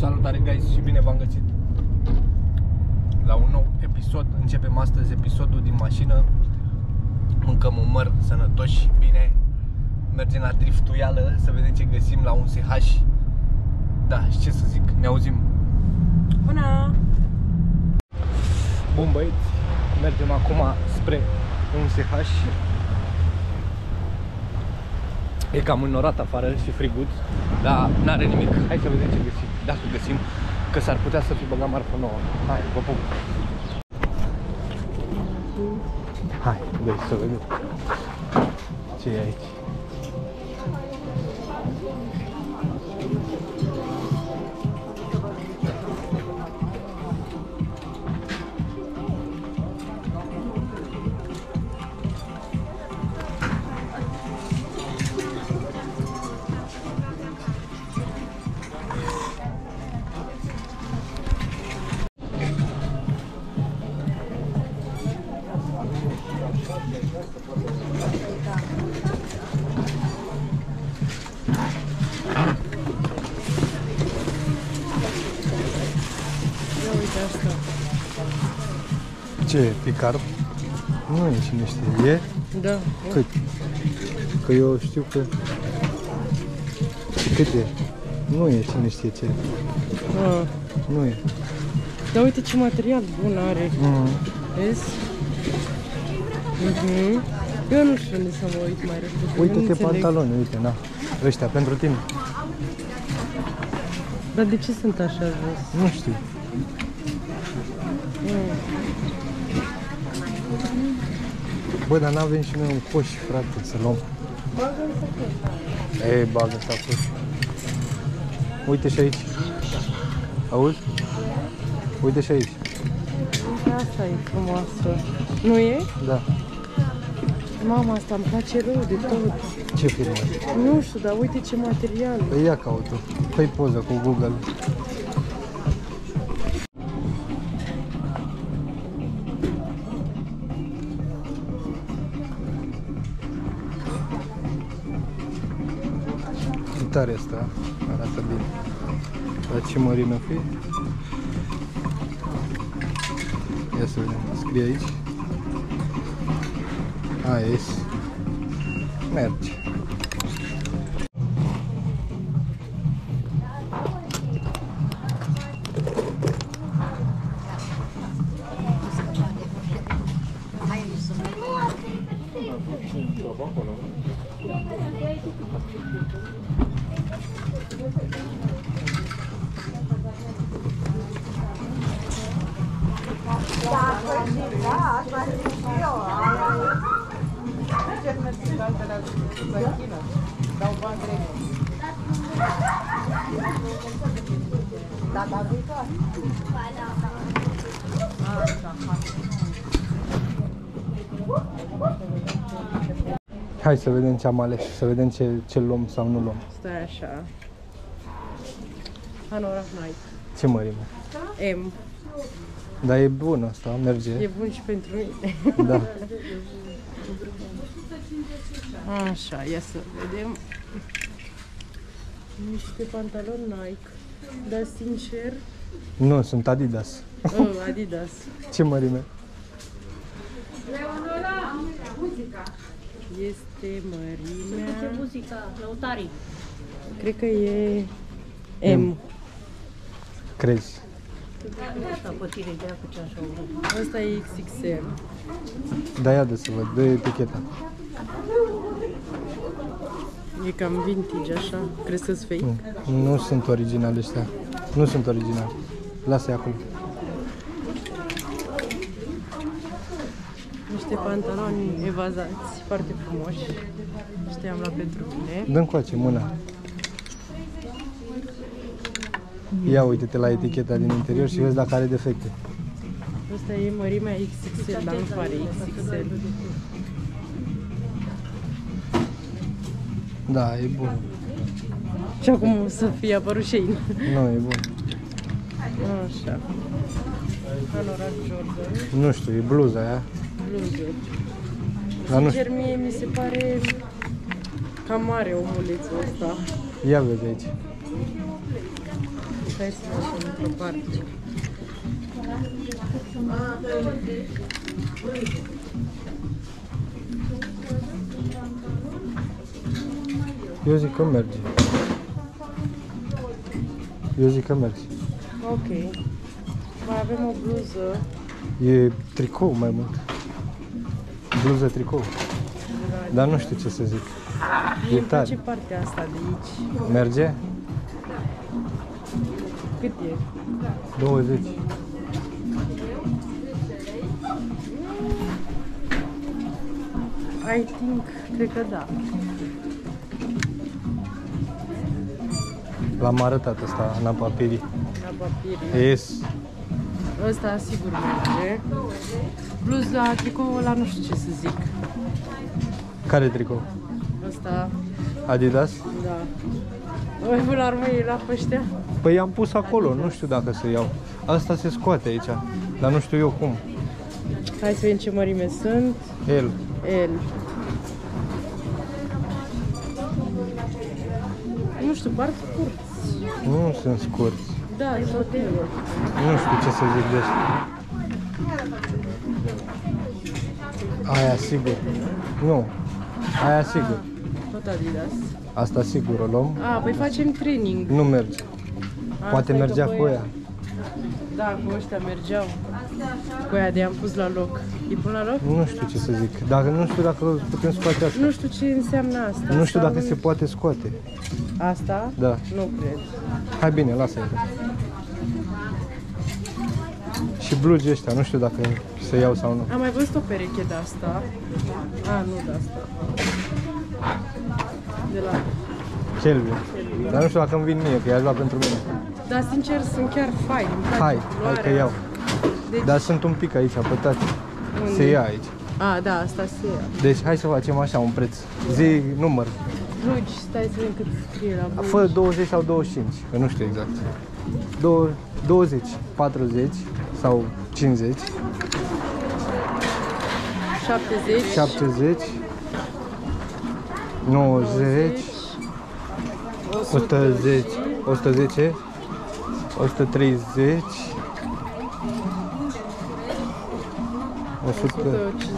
Salutare guys și bine v-am găsit la un nou episod. Începem astăzi episodul din mașină. Mâncăm un măr sănătoși, bine. Mergem la driftuială să vedem ce găsim la un SH. Da, și ce să zic, ne auzim. Bună! Bun băieți, mergem acum spre un SH. E cam înnorat afară și friguț, dar n-are nimic. Hai să vedem ce găsim, dacă găsim, că s-ar putea să fi băgat marfă nouă. Hai, vă pup! Hai, deci să vedem ce e aici. Ce e? Picard? Nu e, cine știe. E? Da. Cât? Că eu știu că... Cât e? Nu e, cine știe ce e. Nu e. Dar uite ce material bun are. Vezi? Eu nu știu unde să mă uit mai repede. Uite-te pantaloni, uite, na. Ăștia, pentru tine. Dar de ce sunt așa jos? Nu știu. Bă, dar n-avem și noi un coș, frate, să luăm. Bagă-l să coș. Ei, bagă să coș. Uite și aici. Auzi? Uite și aici. Uite, asta e frumoasă. Nu e? Da. Mama, asta îmi place rău de tot. Ce firmă? Nu știu, dar uite ce material. Păi ia caută. Fă-i poză cu Google. Tare asta, arată bine. La ce mărime fi? Ia să vedem, scrie aici. AS. Merge. Hai să vedem ce am ales, să vedem ce luăm sau nu luăm. Stai așa. Anorak Nike. Ce mărime? M. Dar e bun asta, merge. E bun și pentru mine. Da. Așa, ia să vedem. Niște pantaloni Nike. Dar sincer... Nu, sunt Adidas. Adidas. Ce mărime? Este mărimea... Ce muzica? Lăutarii. Cred că e M. Crezi? Asta pe tine de cu ce așa. Asta e XXL. Da, ia de să văd, dă eticheta. E cam vintage așa. Crezi că-s fake? Nu sunt originale ăștia. Nu sunt originale. Lasă-i acolo. Niște pantaloni evazați, foarte frumoși. Ăștia am luat pentru mine. Dă-mi coace mâna. Ia uite-te la eticheta din interior și vezi dacă are defecte. Asta e mărimea XXL, dar nu pare XXL. Da, e bun. Și acum o să fie apărut Shein. Nu, e bun. Așa. Anorak Jordan. Nu știu, e bluza aia. Bluză. Dar nu Sincer, mie mi se pare cam mare omulețul ăsta. Ia vezi aici. Hai să mergem într-o parte. Eu zic că merge. Eu zic că merge. Ok. Mai avem o bluză. E tricou mai mult. Bluză tricou. Dar nu știu ce să zic. Mie îmi place partea asta de aici. Merge? Cât e? 20. I think, cred că da. L-am arătat ăsta, în papirii. La papiri. Yes. Ăsta sigur merge. Bluza, tricoul ăla nu știu ce să zic. Care tricou? Ăsta, Adidas? da. Oi, până la urmă e la ăștia. Păi i-am pus acolo, nu știu dacă să iau. Asta se scoate aici, dar nu știu eu cum. Hai să vedem ce mărime sunt. El. El. Nu știu, par scurți. Nu sunt scurți. Da, e hotelul. Nu știu ce să zic de asta. Aia sigur. Nu. Aia sigur. Tot Adidas. Asta sigur o luăm. A, păi facem training. Nu merge. Poate mergea cu ea. Da, cu ăștia mergeau. Cu aia de am pus la loc. E pun la loc? Nu știu ce să zic. Dacă nu știu dacă putem scoate asta. Nu știu ce înseamnă asta. Nu știu Sau dacă se poate scoate. Asta? Da. Nu cred. Hai bine, lasă-i. Și blugi ăștia, nu știu dacă să iau sau nu. Am mai văzut o pereche de asta. A, nu de asta. De la... Kelvin. Dar nu știu dacă îmi vin mie, că i-aș lua pentru mine. Dar sincer sunt chiar fain. Hai că iau. Deci... Dar sunt un pic aici, apătați. Unde? Se ia aici. A, da, asta se ia. Deci hai să facem așa un preț. Zi număr. Blugi, stai să vedem cât scrie la blugi. Fă 20 sau 25, că nu știu exact. 20, 40 sau 50, 70. 70, 90, 110, 110, 130, 150.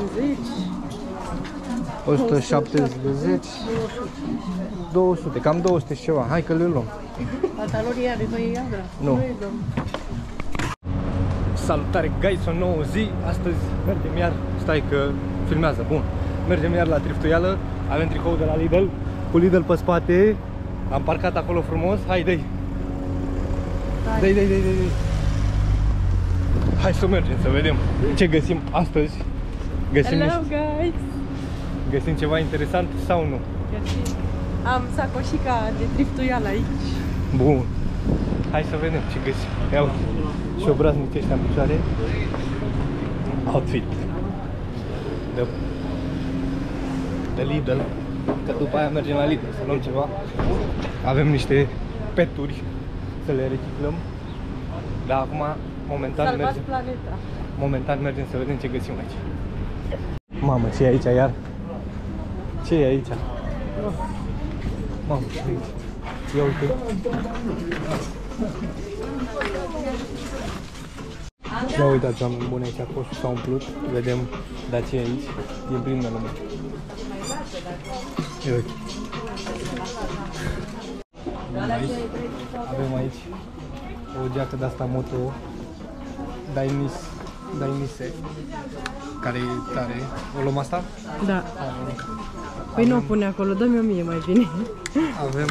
170, 200, cam 200 și ceva. Hai că le luăm. Pantalonii alea, noi îi iau, da? Nu. Noi îi luăm. Salutare, guys, o nouă zi. Astăzi mergem iar, stai că filmează, bun. Mergem iar la triftuială. Avem tricou de la Lidl, cu Lidl pe spate. Am parcat acolo frumos. Hai, dă-i. Dă-i. Hai să mergem să vedem ce găsim astăzi. Hello, guys! Găsim ceva interesant sau nu? Am sacoșica de triftuială aici. Bun. Hai să vedem ce găsim. Ia uite. Și obraznici ăștia în picioare. Outfit. De Lidl. Că după aia mergem la Lidl să luăm ceva. Avem niște peturi să le reciclăm. Dar acum momentan Salvați mergem. planeta. Momentan mergem să vedem ce găsim aici. Mamă, ce e aici iar? Ce e aici? Mamă, ce e aici? Ia uite. Ia uitați, oameni buni, aici coșul s-a umplut. Vedem, dar ce e aici? E plin de lume. Ia uite. Avem aici o geacă de asta moto Dainese, care e tare. O luăm asta? Da. Păi nu o pune acolo, dă-mi o mie mai bine. Avem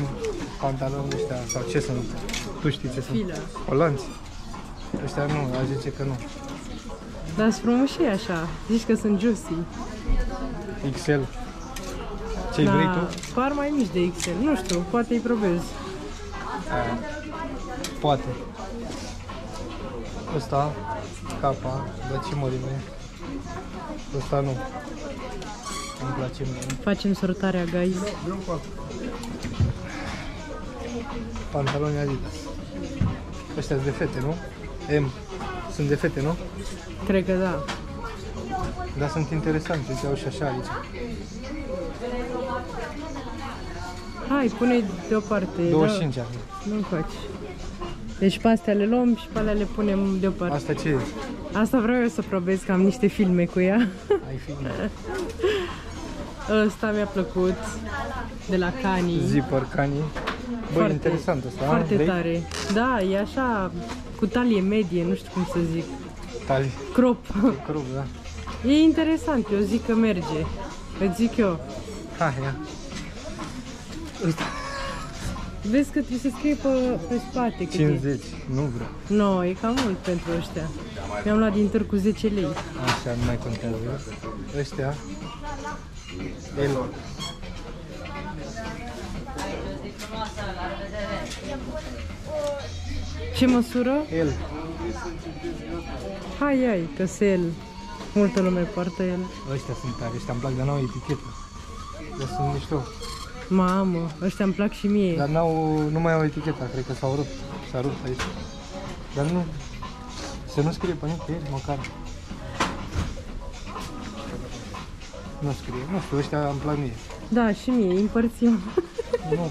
pantaloni ăștia, sau ce sunt? Tu știi ce sunt? Fila. Colanți. Ăștia nu, aș zice că nu. Dar sunt frumoși așa, zici că sunt juicy. XL. Ce-i vrei tu? Par mai mici de XL, nu știu, poate îi probez. Aia. Poate. Ăsta, capa, dar ce mărime. Ăsta nu. Îmi place mie. Facem sortarea, guys. Pantaloni Adidas. Ăștia sunt de fete, nu? M. Sunt de fete, nu? Cred că da. Dar sunt interesante, uite, au și așa aici. Hai, pune-i deoparte. 25 da. Nu faci. Deci pe astea le luăm și pe alea le punem deoparte. Asta ce e? Asta vreau eu să probez, că am niște filme cu ea. Ai filme. Ăsta mi-a plăcut, de la Cani. Zipper Cani. Băi, Foarte, interesant asta. foarte Vrei? tare. Da, e așa, cu talie medie, nu știu cum să zic. Tali. Crop. Crop, da. E interesant, eu zic că merge. Îți zic eu. Hai, ia. Vezi că trebuie să scrie pe spate cât 50, nu vreau. e. No, e cam mult pentru ăștia. Mi-am luat din târg cu 10 lei. Așa, nu mai contează. Ăștia. El. Ce măsură? El. Hai, că el. Multă lume poartă el. Ăștia sunt tare, ăștia îmi plac, dar n-au etichetă. Dar sunt mișto. Mamă, ăștia îmi plac și mie. Dar nu mai au eticheta, cred că s-au rupt. S-a rupt aici. Dar nu, să nu scrie pe nicăieri, măcar. Nu scrie, nu știu, ăștia îmi plac mie. Da, și mie, împărțim. Nu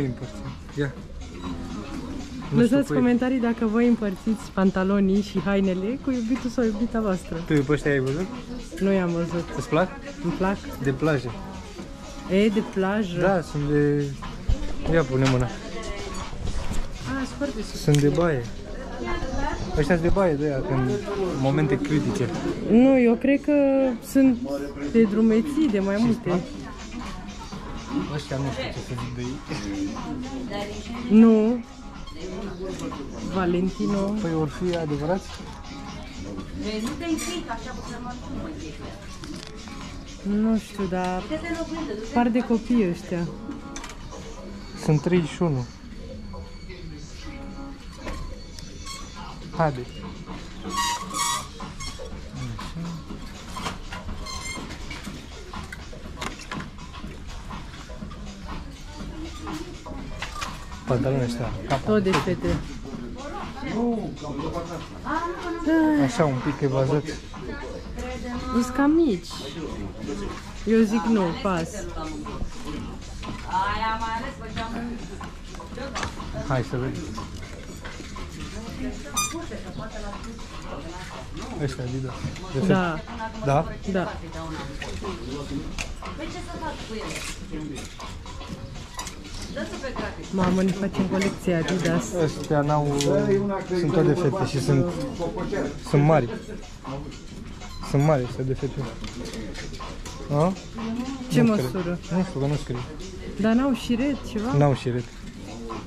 împărțim. Ia. Lăsați comentarii dacă voi împărțiți pantalonii și hainele cu iubitul sau iubita voastră. Tu pe ăștia ai văzut? Nu i-am văzut. Îți plac? Îmi plac. De plajă. E, de plajă. Da, sunt de... Ia pune mâna. Sunt foarte sus. Sunt de baie. Ăștia sunt de baie de aia, când momente critice. Nu, eu cred că sunt de drumeții, de mai multe. Ăștia nu știu ce să zic de ei. Nu. Valentino. Păi or fi adevărați? Nu știu, dar par de copii ăștia. Sunt 31. Haide. Pantaloni ăștia. Tot de fete. Așa un pic evazat. Sunt cam mici. Eu zic nu, pas. Hai să vedem. Ăștia Adidas. Da, Da? da. Mamă, ne facem colecția Adidas. Ăștia n-au... Sunt tot de fete și sunt mari. Sunt mari ăștia de fete. A? Ce Nu măsură? Cred. Nu știu, că nu scrie. Dar n-au șiret ceva? N-au șiret.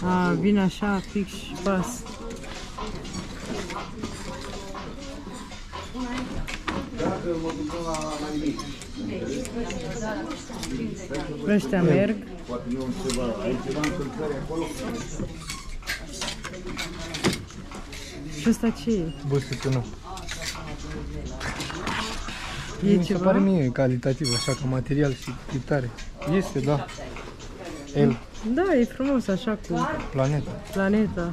A, vine așa, fix și pas. Ăștia merg. Și ăsta ce e? Bustutul nu. E Mi se ceva? pare mie calitativ, așa, ca material și chitare. Este, da. El, Da, e frumos așa cu planeta. planeta.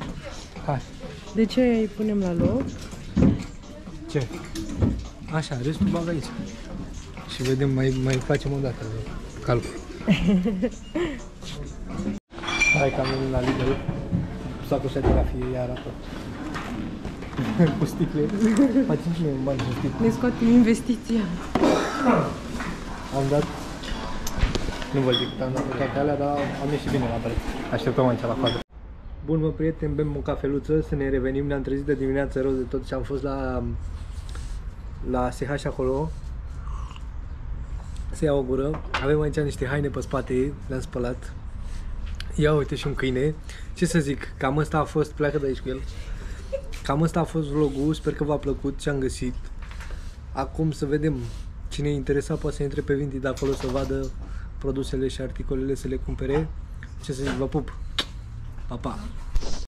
Hai. De ce îi punem la loc? Ce? Așa, restul bag aici. Și vedem, mai facem o dată calcul. Hai că am venit la Lidl. Sacoșa de cafie e arată. Cu sticle. Facem și noi un bani cu sticle. Ne scoatem investiția. Am dat... Nu vă zic că am dat toate alea, dar am ieșit bine la preț. Așteptăm aici la coadă. Bun, mă, prieteni, bem o cafeluță, să ne revenim. Ne-am trezit de dimineață rău de tot și am fost la SH acolo să iau o gură. Avem aici niște haine pe spate, le-am spălat. Ia uite și un câine. Ce să zic, cam ăsta a fost, pleacă de aici cu el. Cam ăsta a fost vlogul, sper că v-a plăcut ce am găsit. Acum să vedem, cine e interesat poate să intre pe Vinted acolo să vadă produsele și articolele, să le cumpere. Ce să zic, vă pup! Pa, pa!